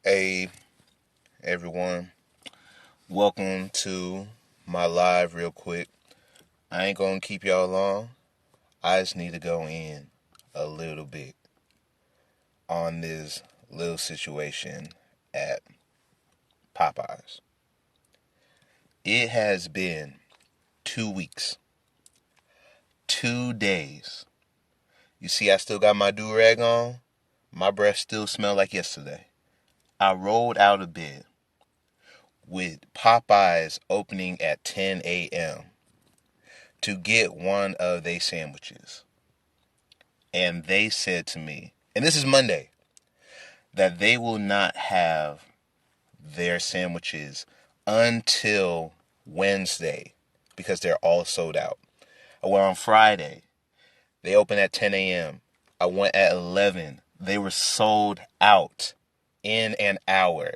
Hey, everyone. Welcome to my live real quick. I ain't gonna keep y'all long. I just need to go in a little bit on this little situation at Popeyes. It has been 2 weeks, 2 days. You see, I still got my do-rag on. My breath still smell like yesterday. I rolled out of bed with Popeyes opening at 10 a.m. to get one of their sandwiches. And they said to me, and this is Monday, that they will not have their sandwiches until Wednesday because they're all sold out. I went on Friday. They opened at 10 a.m. I went at 11. They were sold out in an hour.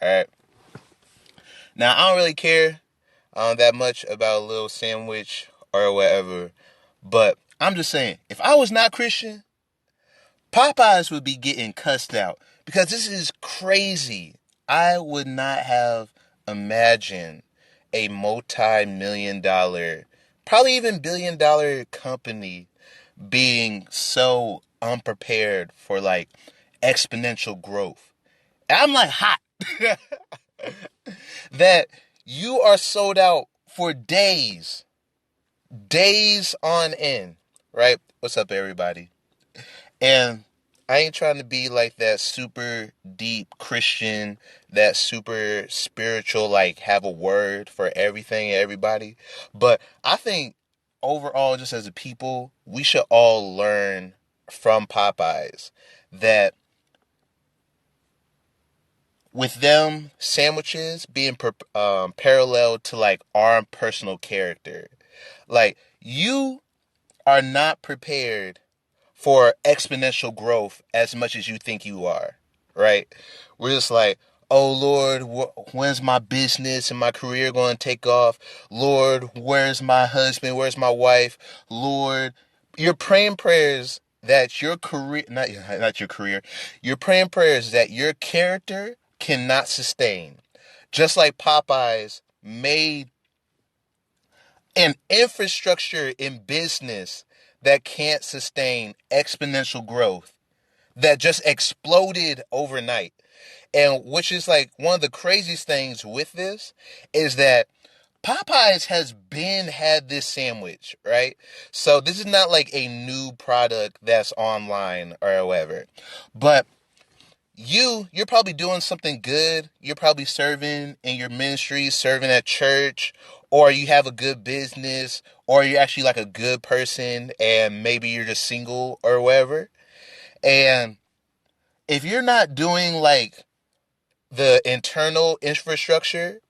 All right. Now, I don't really care that much about a little sandwich or whatever, but I'm just saying, if I was not Christian, Popeyes would be getting cussed out because this is crazy. I would not have imagined a multi-million dollar, probably even billion-dollar company being so unprepared for like exponential growth. And I'm like hot that you are sold out for days on end, right? What's up, everybody? And I ain't trying to be like that super deep Christian, that super spiritual, like have a word for everything and everybody. But I think overall, just as a people, we should all learn from Popeyes that with them sandwiches being parallel to like our personal character, like you are not prepared for exponential growth as much as you think you are, right? We're just like, oh Lord, when's my business and my career going to take off? Lord, where's my husband? Where's my wife? Lord, you're praying prayers that your career, not your career, you're praying prayers that your character cannot sustain. Just like Popeyes made an infrastructure in business that can't sustain exponential growth that just exploded overnight. And which is like one of the craziest things with this is that Popeyes has been had this sandwich, right? So this is not like a new product that's online or whatever. But you're probably doing something good. You're probably serving in your ministry, serving at church, or you have a good business, or you're actually like a good person and maybe you're just single or whatever. And if you're not doing like the internal infrastructure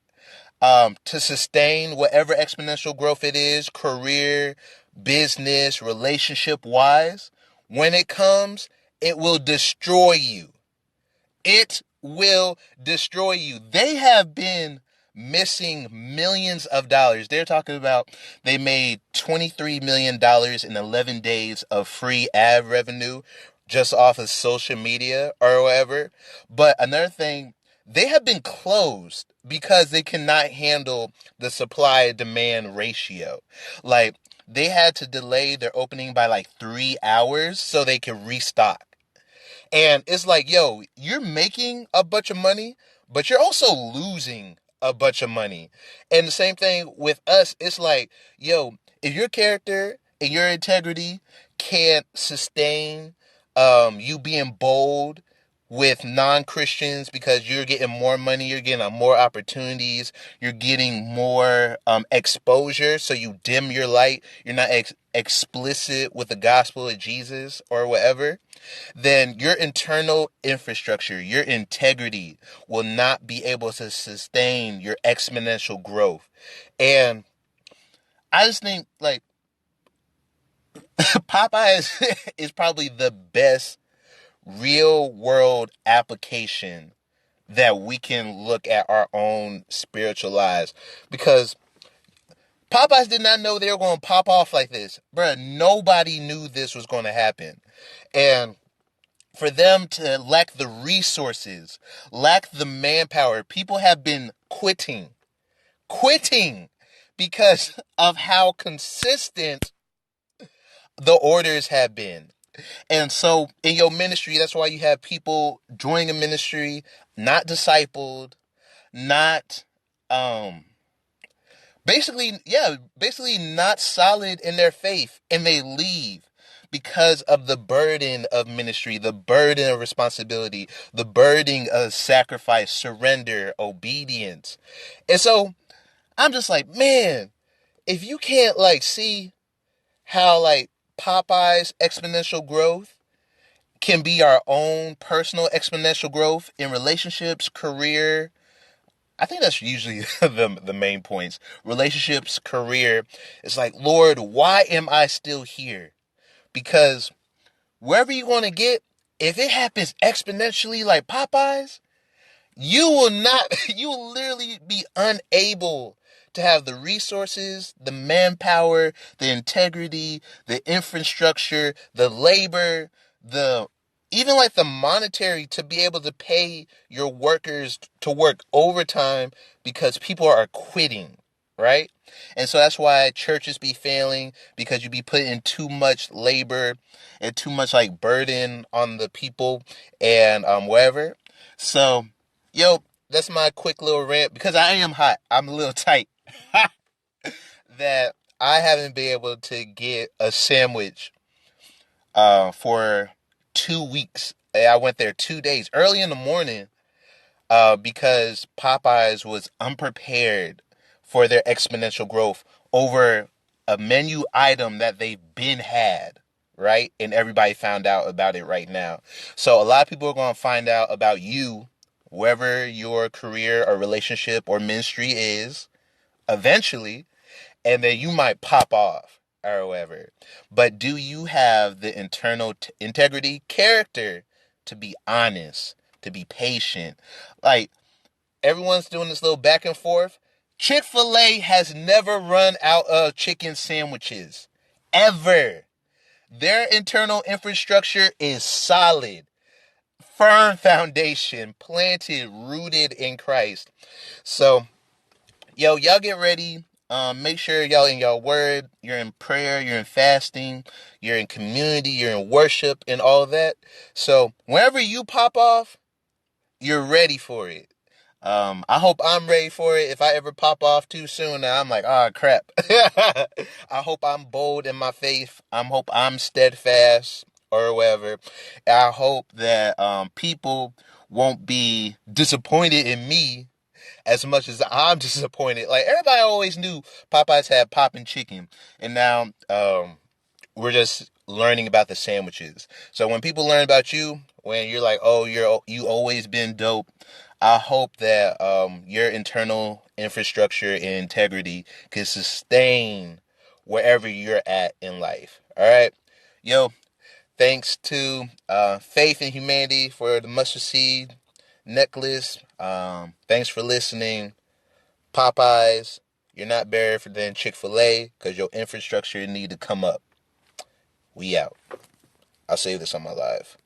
to sustain whatever exponential growth it is, career, business, relationship wise, when it comes, it will destroy you. It will destroy you. They have been missing millions of dollars. They're talking about they made $23 million in 11 days of free ad revenue just off of social media or whatever. But another thing, they have been closed because they cannot handle the supply demand ratio. Like they had to delay their opening by like 3 hours so they could restock. And it's like, yo, you're making a bunch of money, but you're also losing a bunch of money. And the same thing with us, it's like, yo, if your character and your integrity can't sustain you being bold with non-Christians because you're getting more money, you're getting more opportunities, you're getting more exposure, so you dim your light, you're not explicit with the gospel of Jesus or whatever, then your internal infrastructure, your integrity will not be able to sustain your exponential growth. And I just think like Popeyes is probably the best real world application that we can look at our own spiritual lives, because Popeyes did not know they were going to pop off like this. Bruh, nobody knew this was going to happen. And for them to lack the resources, lack the manpower. People have been quitting because of how consistent the orders have been. And so in your ministry, that's why you have people joining a ministry, not discipled, not basically not solid in their faith, and they leave because of the burden of ministry, the burden of responsibility, the burden of sacrifice, surrender, obedience. And so I'm just like, man, if you can't like see how like Popeyes exponential growth can be our own personal exponential growth in relationships, career. I think that's usually the main points. Relationships, career. It's like, Lord, why am I still here? Because wherever you want to get, if it happens exponentially like Popeyes, you will not, you will literally be unable to have the resources, the manpower, the integrity, the infrastructure, the labor, the even like the monetary to be able to pay your workers to work overtime because people are quitting, right? And so that's why churches be failing, because you be putting too much labor and too much like burden on the people and whatever. So yo, that's my quick little rant because I am hot. I'm a little tight. That I haven't been able to get a sandwich for 2 weeks. I went there 2 days early in the morning because Popeyes was unprepared for their exponential growth over a menu item that they've been had, right? And everybody found out about it right now. So a lot of people are going to find out about you, wherever your career or relationship or ministry is, eventually, and then you might pop off or whatever. But do you have the internal integrity, character to be honest, to be patient? Like, everyone's doing this little back and forth. Chick-fil-A has never run out of chicken sandwiches. Ever. Their internal infrastructure is solid. Firm foundation, planted, rooted in Christ. So, yo, y'all get ready. Make sure y'all in y'all word, you're in prayer, you're in fasting, you're in community, you're in worship and all that. So whenever you pop off, you're ready for it. I hope I'm ready for it. If I ever pop off too soon, now I'm like, ah, crap. I hope I'm bold in my faith. I hope I'm steadfast or whatever. I hope that people won't be disappointed in me as much as I'm disappointed. Like, everybody always knew Popeyes had popping chicken, and now we're just learning about the sandwiches. So when people learn about you, when you're like, oh, you always been dope, I hope that your internal infrastructure and integrity can sustain wherever you're at in life. All right, yo. Thanks to Faith and Humanity for the mustard seed necklace. Thanks for listening. Popeyes, you're not better than Chick-fil-A because your infrastructure need to come up. We out. I'll save this on my live.